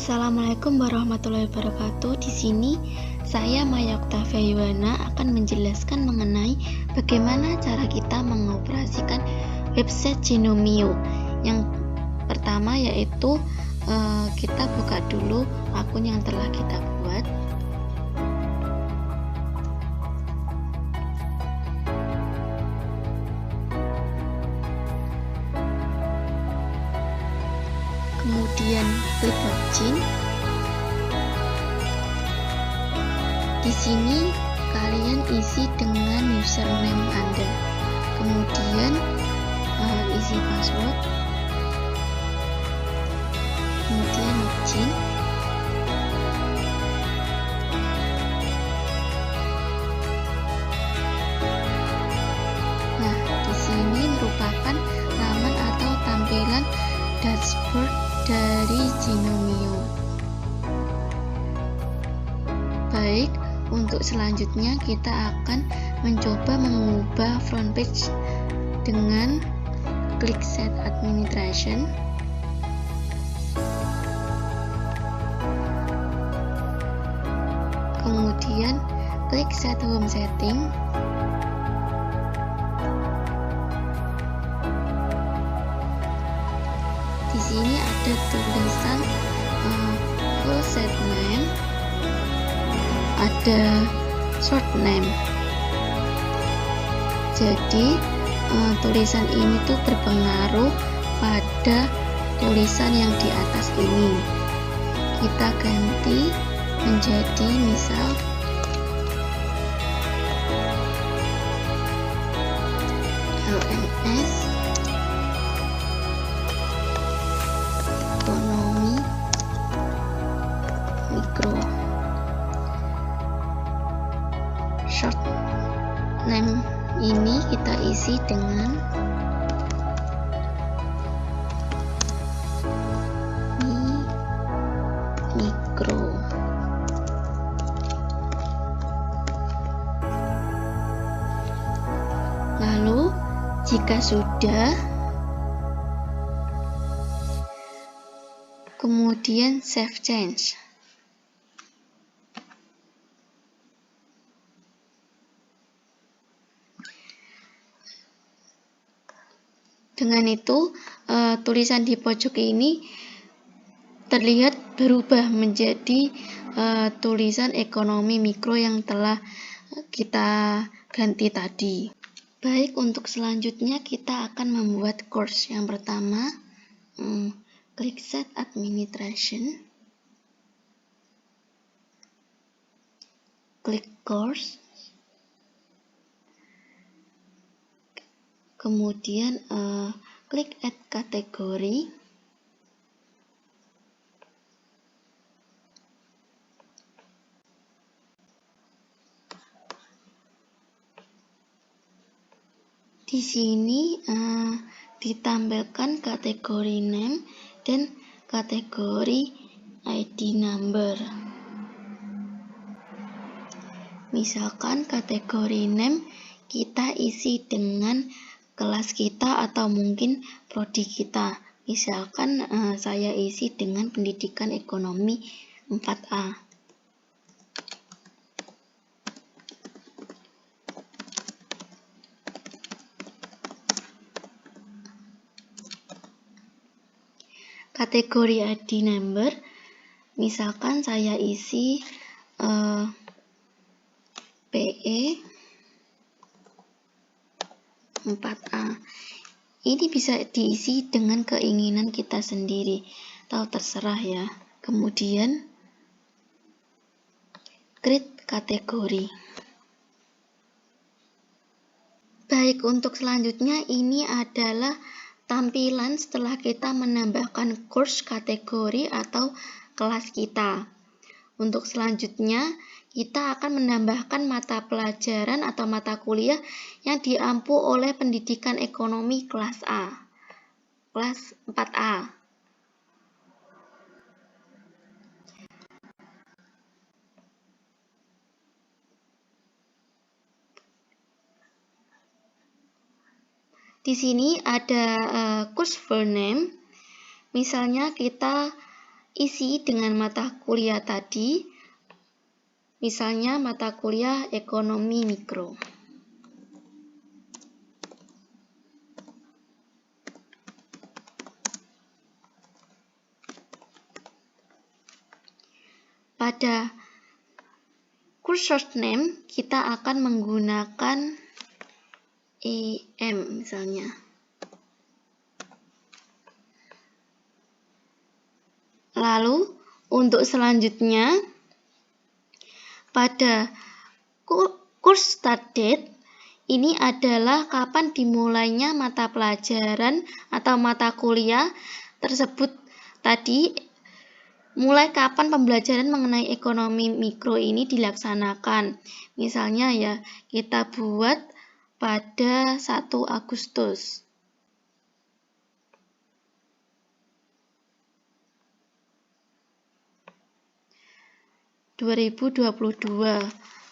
Assalamualaikum warahmatullahi wabarakatuh. Di sini saya Maya Oktavia Yuwana akan menjelaskan mengenai bagaimana cara kita mengoperasikan website Genomio. Yang pertama yaitu kita buka dulu akun yang telah kita buat. Kemudian klik login. Di sini kalian isi dengan username Anda. Kemudian isi password. Kemudian login. Nah, di sini merupakan laman atau tampilan dashboard dari Genomio. Baik, untuk selanjutnya kita akan mencoba mengubah front page dengan klik Set Administration. Kemudian klik Set Home Setting. Di sini ada tulisan full set name, ada short name. Jadi tulisan ini tuh berpengaruh pada tulisan yang di atas ini. Kita ganti menjadi misal LMS Ekonomi Mikro. Short name ini kita isi dengan mikro. Lalu jika sudah, kemudian save change. Dengan itu tulisan di pojok ini terlihat berubah menjadi tulisan ekonomi mikro yang telah kita ganti tadi. Baik, untuk selanjutnya kita akan membuat course. Yang pertama, klik Set Administration, klik Course, kemudian klik Add Kategori, di sini ditampilkan kategori name dan kategori ID number. Misalkan kategori name kita isi dengan kelas kita atau mungkin prodi kita. Misalkan saya isi dengan pendidikan ekonomi 4A. Kategori ID number, misalkan saya isi PE 4A. Ini bisa diisi dengan keinginan kita sendiri atau terserah ya. Kemudian create kategori. Baik, untuk selanjutnya ini adalah tampilan setelah kita menambahkan course, kategori atau kelas kita. Untuk selanjutnya kita akan menambahkan mata pelajaran atau mata kuliah yang diampu oleh pendidikan ekonomi kelas A, kelas 4A. Di sini ada course full name. Misalnya kita isi dengan mata kuliah tadi, misalnya mata kuliah ekonomi mikro. Pada course short name, kita akan menggunakan EM misalnya. Lalu, untuk selanjutnya, pada course start date, ini adalah kapan dimulainya mata pelajaran atau mata kuliah tersebut tadi. Mulai kapan pembelajaran mengenai ekonomi mikro ini dilaksanakan. Misalnya ya, kita buat pada 1 Agustus. (2022).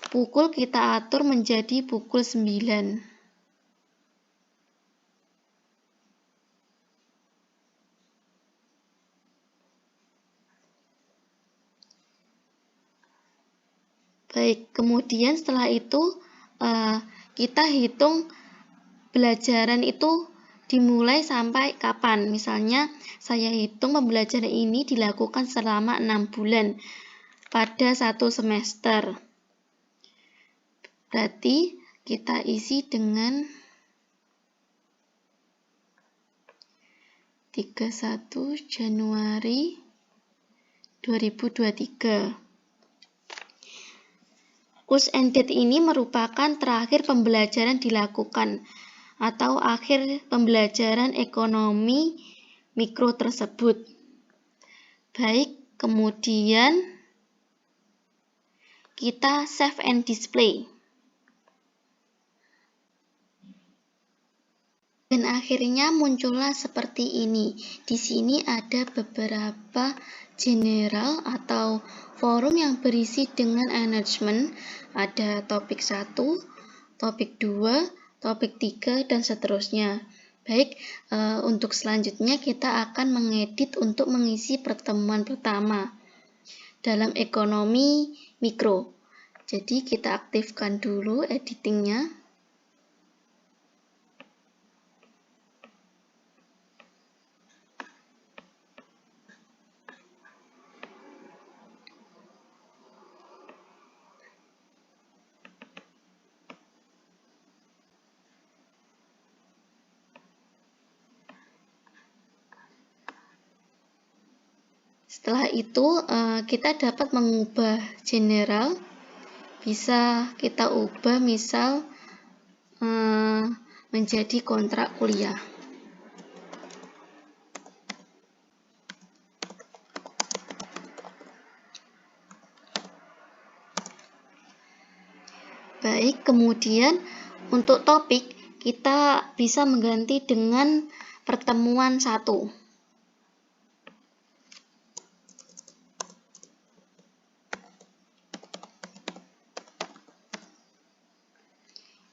Pukul kita atur menjadi pukul 9. Baik, kemudian setelah itu kita hitung pembelajaran itu dimulai sampai kapan. Misalnya saya hitung pembelajaran ini dilakukan selama 6 bulan pada 1 semester. Berarti kita isi dengan 31 Januari 2023. Course end date ini merupakan terakhir pembelajaran dilakukan atau akhir pembelajaran ekonomi mikro tersebut. Baik, kemudian kita save and display. Dan akhirnya muncullah seperti ini. Di sini ada beberapa general atau forum yang berisi dengan enlargement. Ada topik 1, topik 2, topik 3, dan seterusnya. Baik, untuk selanjutnya kita akan mengedit untuk mengisi pertemuan pertama dalam ekonomi mikro. Jadi kita aktifkan dulu editingnya. Setelah itu kita dapat mengubah general, bisa kita ubah misal menjadi kontrak kuliah. Baik, kemudian untuk topik kita bisa mengganti dengan pertemuan 1.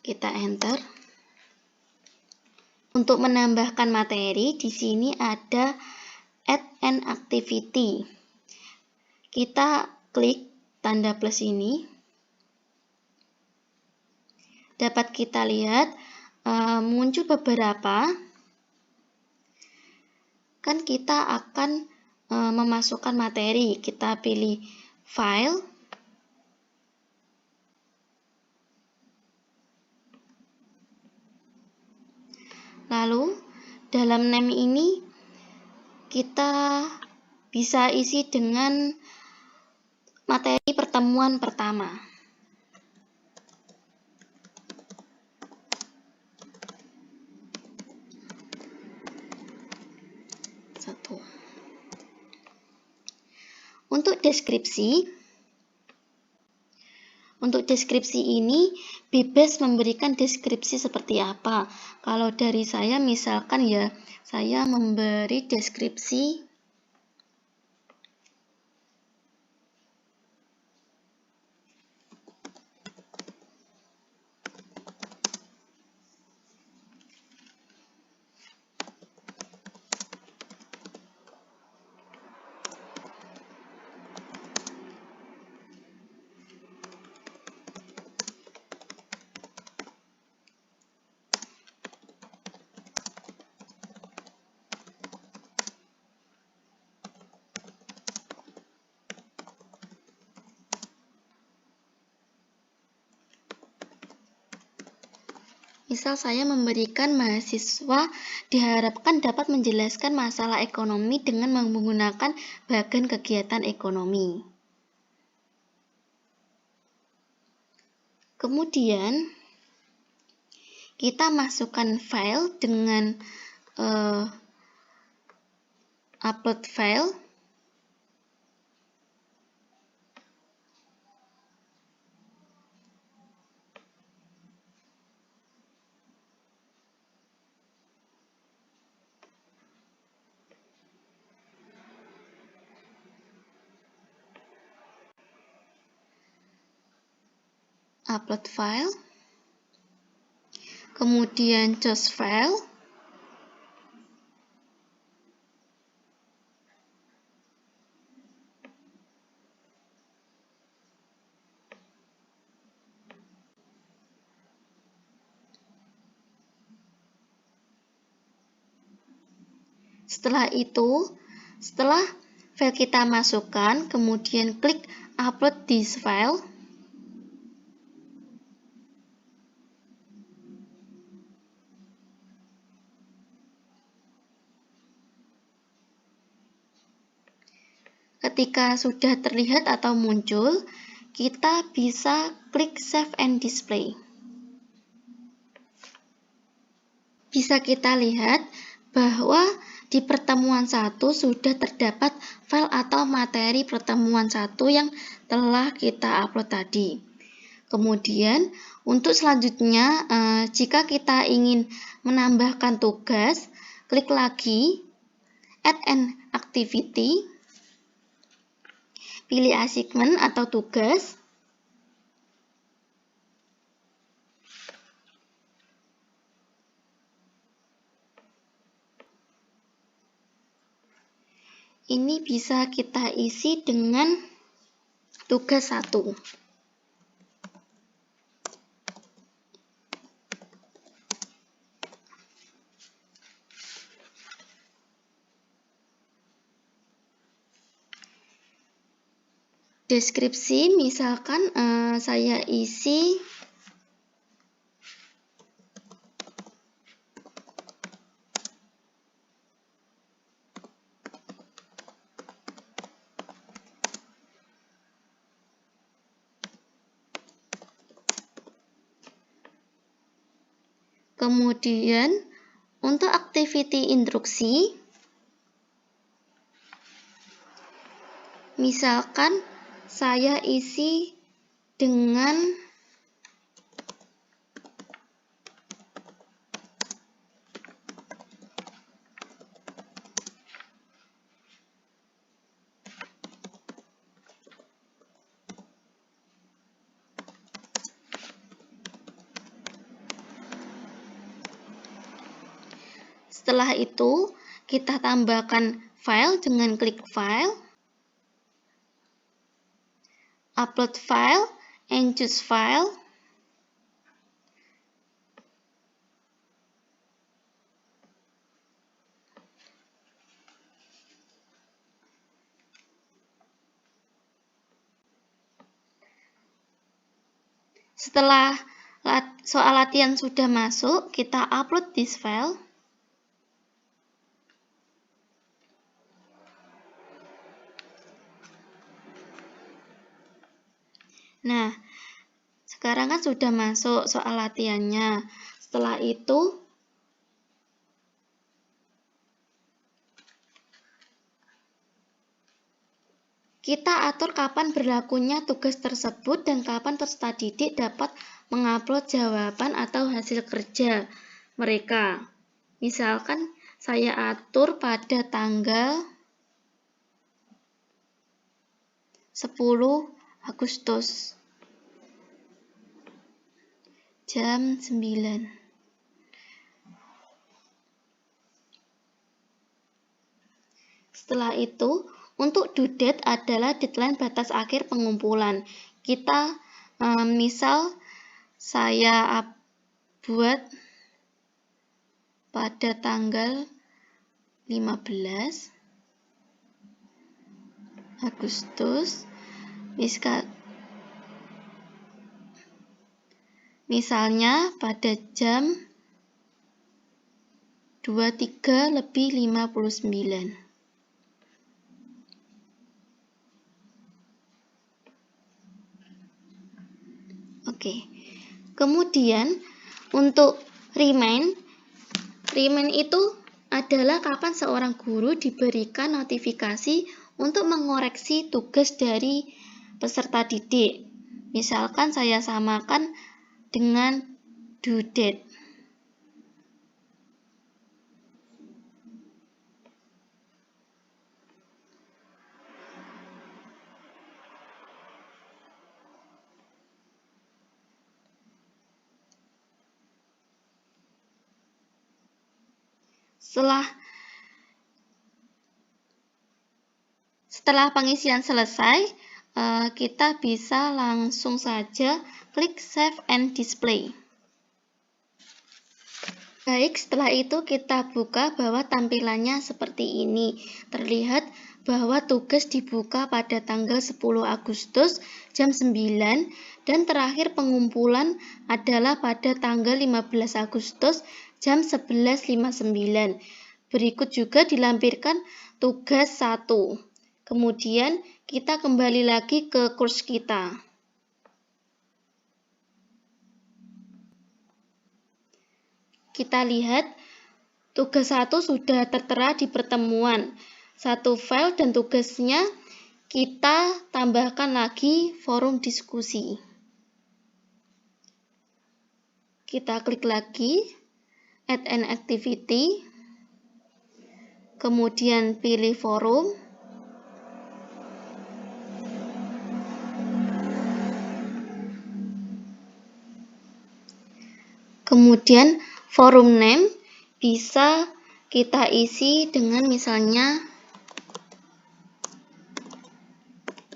Kita enter. Untuk menambahkan materi, di sini ada add an activity. Kita klik tanda plus ini. Dapat kita lihat muncul beberapa. Kan kita akan memasukkan materi. Kita pilih file. Lalu, dalam name ini kita bisa isi dengan materi pertemuan pertama. Untuk deskripsi ini bebas memberikan deskripsi seperti apa. Kalau dari saya misalkan ya, saya memberi deskripsi Misal saya memberikan mahasiswa diharapkan dapat menjelaskan masalah ekonomi dengan menggunakan bagan kegiatan ekonomi. Kemudian kita masukkan file dengan upload file. Upload file, kemudian choose file, setelah file kita masukkan, kemudian klik upload this file. Ketika sudah terlihat atau muncul, kita bisa klik Save and Display. Bisa kita lihat bahwa di pertemuan 1 sudah terdapat file atau materi pertemuan 1 yang telah kita upload tadi. Kemudian, untuk selanjutnya, jika kita ingin menambahkan tugas, klik lagi Add an Activity. Pilih assignment atau tugas. Ini bisa kita isi dengan tugas 1. Deskripsi, misalkan saya isi kemudian untuk activity instruksi, misalkan saya isi dengan setelah itu kita tambahkan file dengan klik file, upload file, and choose file. Setelah soal latihan sudah masuk, kita upload this file. Nah, sekarang kan sudah masuk soal latihannya. Setelah itu, kita atur kapan berlakunya tugas tersebut dan kapan peserta didik dapat mengupload jawaban atau hasil kerja mereka. Misalkan saya atur pada tanggal 10 Agustus jam 9. Setelah itu, untuk due date adalah deadline batas akhir pengumpulan. Kita misal saya buat pada tanggal 15 Agustus. Misalnya pada jam 23:59. Oke. Kemudian untuk remind itu adalah kapan seorang guru diberikan notifikasi untuk mengoreksi tugas dari peserta didik. Misalkan saya samakan dengan due date. Setelah pengisian selesai, kita bisa langsung saja klik Save and Display. Baik, setelah itu kita buka bahwa tampilannya seperti ini. Terlihat bahwa tugas dibuka pada tanggal 10 Agustus jam 9 dan terakhir pengumpulan adalah pada tanggal 15 Agustus jam 11.59. Berikut juga dilampirkan tugas 1. Kemudian kita kembali lagi ke kurs kita. Kita lihat tugas 1 sudah tertera di pertemuan. Satu file dan tugasnya kita tambahkan lagi forum diskusi. Kita klik lagi Add an Activity. Kemudian pilih forum. Kemudian forum name bisa kita isi dengan misalnya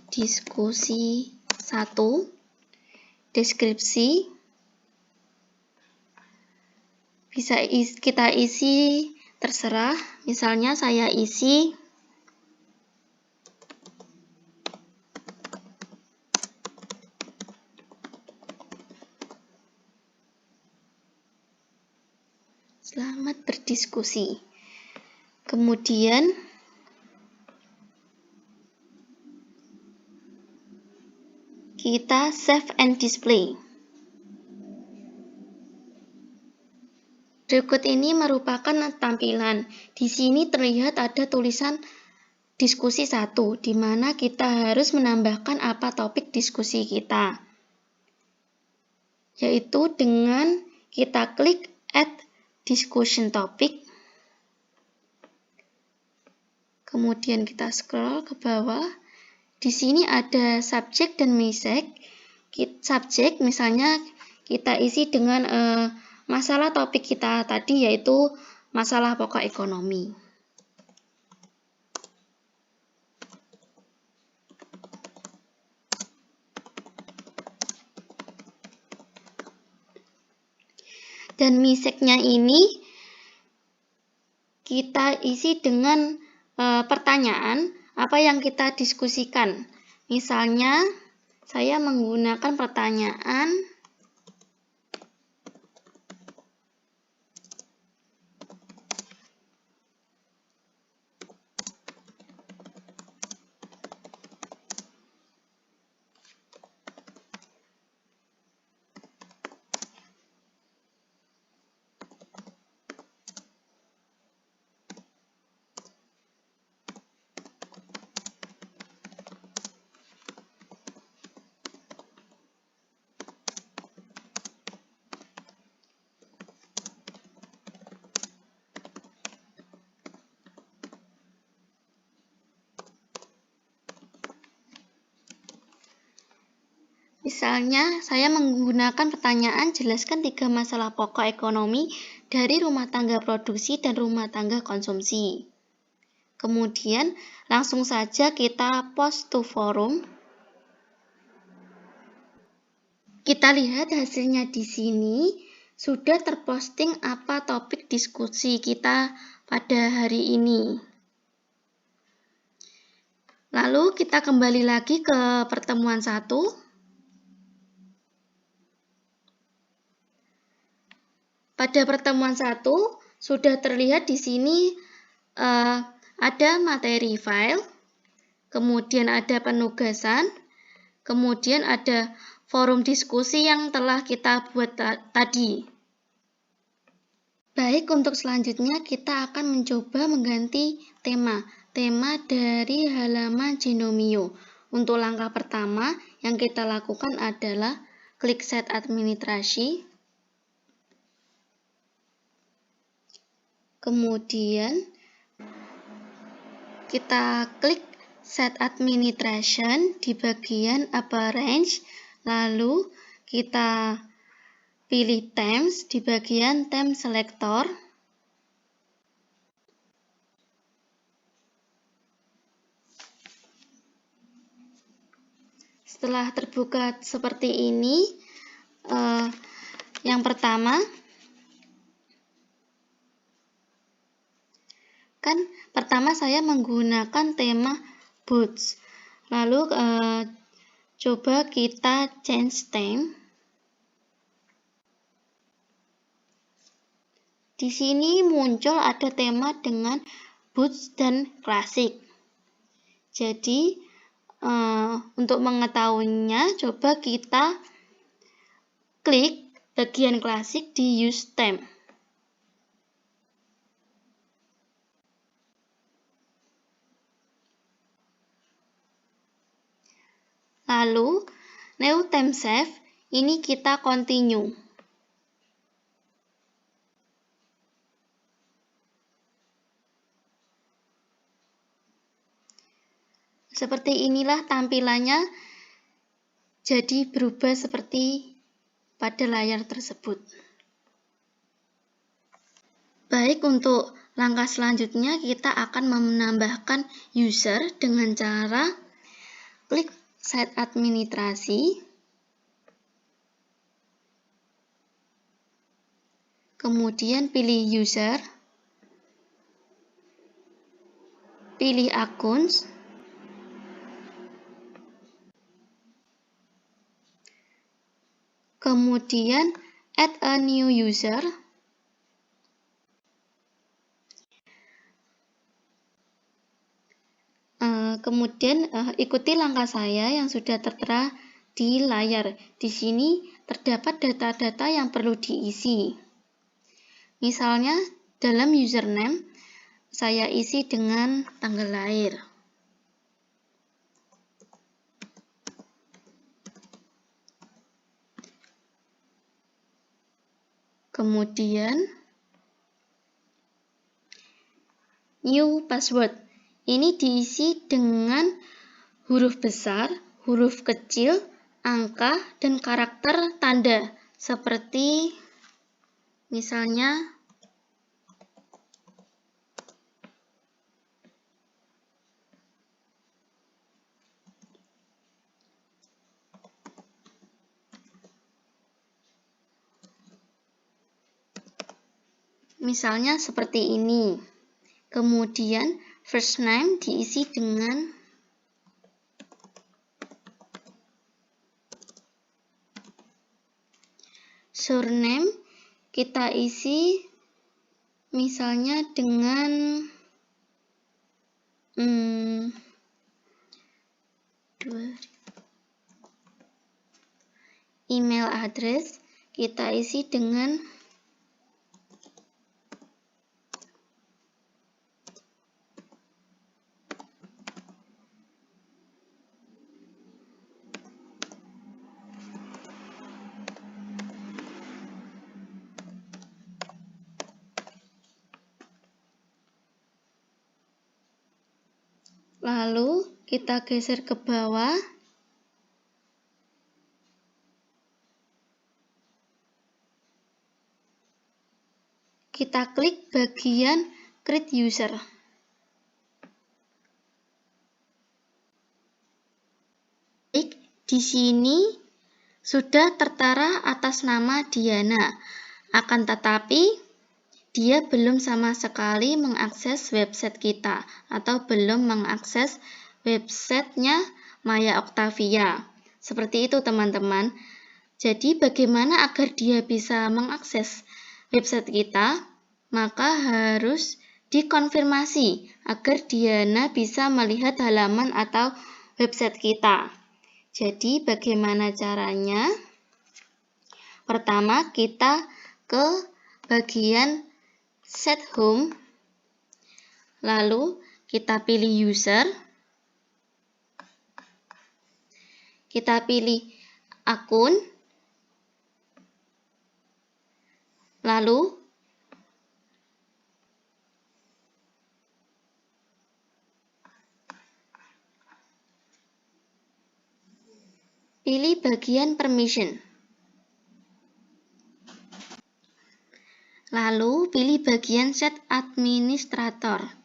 diskusi 1, deskripsi bisa kita isi terserah, misalnya saya isi selamat berdiskusi. Kemudian kita save and display. Berikut ini merupakan tampilan. Di sini terlihat ada tulisan diskusi 1, di mana kita harus menambahkan apa topik diskusi kita. Yaitu dengan kita klik Add Discussion Topic. Kemudian kita scroll ke bawah. Di sini ada subjek dan misek. Subjek misalnya kita isi dengan masalah topik kita tadi, yaitu masalah pokok ekonomi. Dan miseknya ini kita isi dengan pertanyaan apa yang kita diskusikan. Misalnya saya menggunakan pertanyaan Misalnya, saya menggunakan pertanyaan jelaskan 3 masalah pokok ekonomi dari rumah tangga produksi dan rumah tangga konsumsi. Kemudian, langsung saja kita post to forum. Kita lihat hasilnya di sini, sudah terposting apa topik diskusi kita pada hari ini. Lalu, kita kembali lagi ke pertemuan 1. Pada pertemuan 1 sudah terlihat di sini ada materi file, kemudian ada penugasan, kemudian ada forum diskusi yang telah kita buat tadi. Baik, untuk selanjutnya kita akan mencoba mengganti tema dari halaman Genomio. Untuk langkah pertama yang kita lakukan adalah klik set administrasi, kemudian kita klik set administration di bagian arrange, lalu kita pilih themes di bagian theme selector. Setelah terbuka seperti ini, yang pertama, saya menggunakan tema boots. Lalu coba kita change theme. Di sini muncul ada tema dengan boots dan klasik. Jadi untuk mengetahuinya, coba kita klik bagian klasik di use theme. Lalu, new theme save, ini kita continue. Seperti inilah tampilannya, jadi berubah seperti pada layar tersebut. Baik, untuk langkah selanjutnya kita akan menambahkan user dengan cara klik set administrasi, kemudian pilih user, pilih akun, kemudian add a new user, kemudian ikuti langkah saya yang sudah tertera di layar. Di sini terdapat data-data yang perlu diisi. Misalnya dalam username saya isi dengan tanggal lahir. Kemudian new password. Ini diisi dengan huruf besar, huruf kecil, angka, dan karakter tanda. Seperti misalnya seperti ini. Kemudian first name diisi dengan surname kita isi misalnya dengan email address kita isi dengan lalu kita geser ke bawah. Kita klik bagian create user. Baik, di sini sudah tertera atas nama Diana. Akan tetapi dia belum sama sekali mengakses website kita atau belum mengakses websitenya Maya Octavia. Seperti itu teman-teman. Jadi bagaimana agar dia bisa mengakses website kita, maka harus dikonfirmasi agar Diana bisa melihat halaman atau website kita. Jadi bagaimana caranya? Pertama, kita ke bagian Set Home, lalu kita pilih User, kita pilih akun, lalu pilih bagian Permission. Lalu pilih bagian Set Administrator.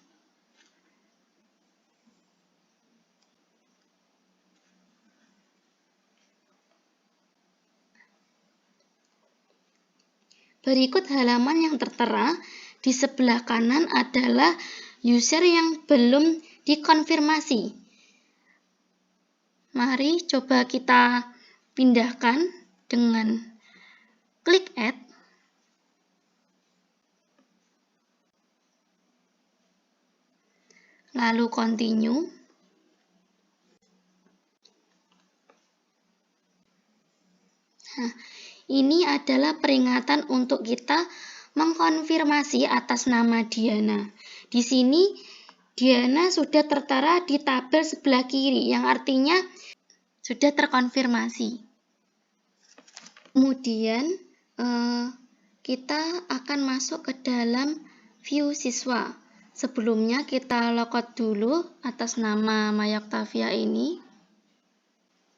Berikut halaman yang tertera di sebelah kanan adalah user yang belum dikonfirmasi. Mari coba kita pindahkan dengan klik Add. Lalu continue. Nah, ini adalah peringatan untuk kita mengkonfirmasi atas nama Diana. Di sini Diana sudah tertera di tabel sebelah kiri, yang artinya sudah terkonfirmasi. Kemudian kita akan masuk ke dalam view siswa. Sebelumnya kita logout dulu atas nama Maya Octavia ini.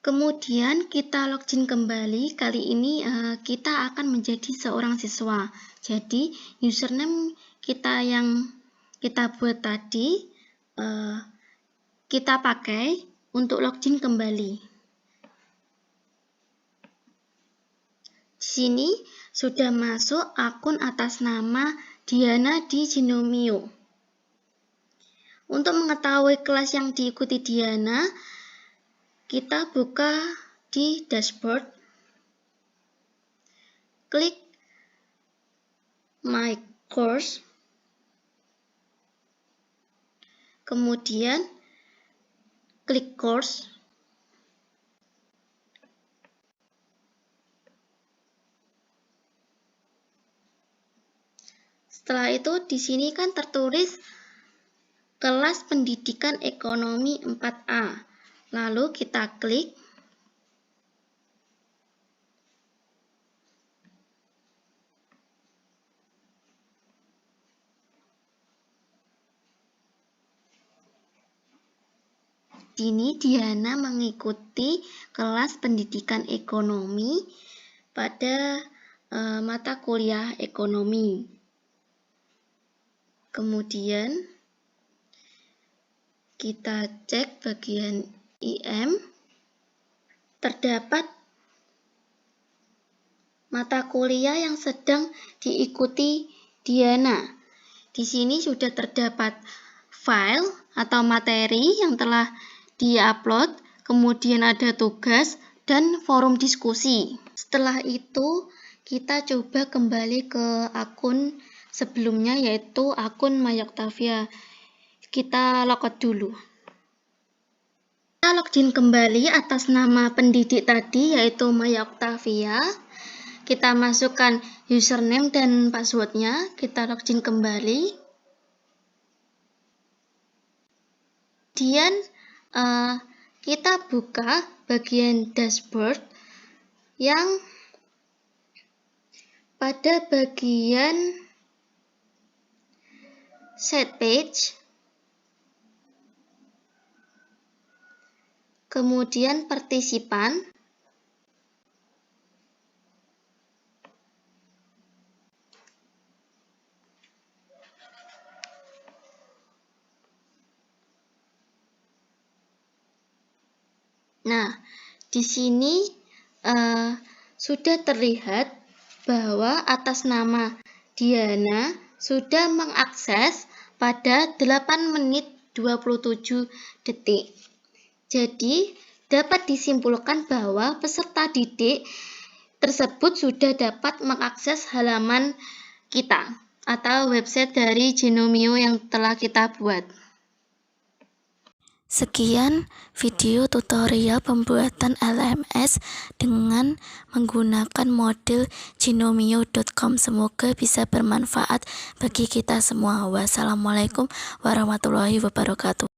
Kemudian kita login kembali. Kali ini kita akan menjadi seorang siswa. Jadi username kita yang kita buat tadi kita pakai untuk login kembali. Di sini sudah masuk akun atas nama Diana di Genomio. Untuk mengetahui kelas yang diikuti Diana, kita buka di dashboard, klik My Course, kemudian klik Course, setelah itu di sini kan tertulis kelas pendidikan ekonomi 4A. Lalu kita klik. Ini Diana mengikuti kelas pendidikan ekonomi pada mata kuliah ekonomi. Kemudian kita cek bagian IM, terdapat mata kuliah yang sedang diikuti Diana. Di sini sudah terdapat file atau materi yang telah di-upload, kemudian ada tugas dan forum diskusi. Setelah itu, kita coba kembali ke akun sebelumnya, yaitu akun Maya Octavia. Kita logout dulu. Kita login kembali atas nama pendidik tadi, yaitu Maya Octavia. Kita masukkan username dan passwordnya. Kita login kembali. Kemudian kita buka bagian dashboard yang pada bagian set page, kemudian partisipan, nah, di sini sudah terlihat bahwa atas nama Diana sudah mengakses pada 8 menit 27 detik. Jadi, dapat disimpulkan bahwa peserta didik tersebut sudah dapat mengakses halaman kita atau website dari Genomio yang telah kita buat. Sekian video tutorial pembuatan LMS dengan menggunakan model Genomio.com. Semoga bisa bermanfaat bagi kita semua. Wassalamualaikum warahmatullahi wabarakatuh.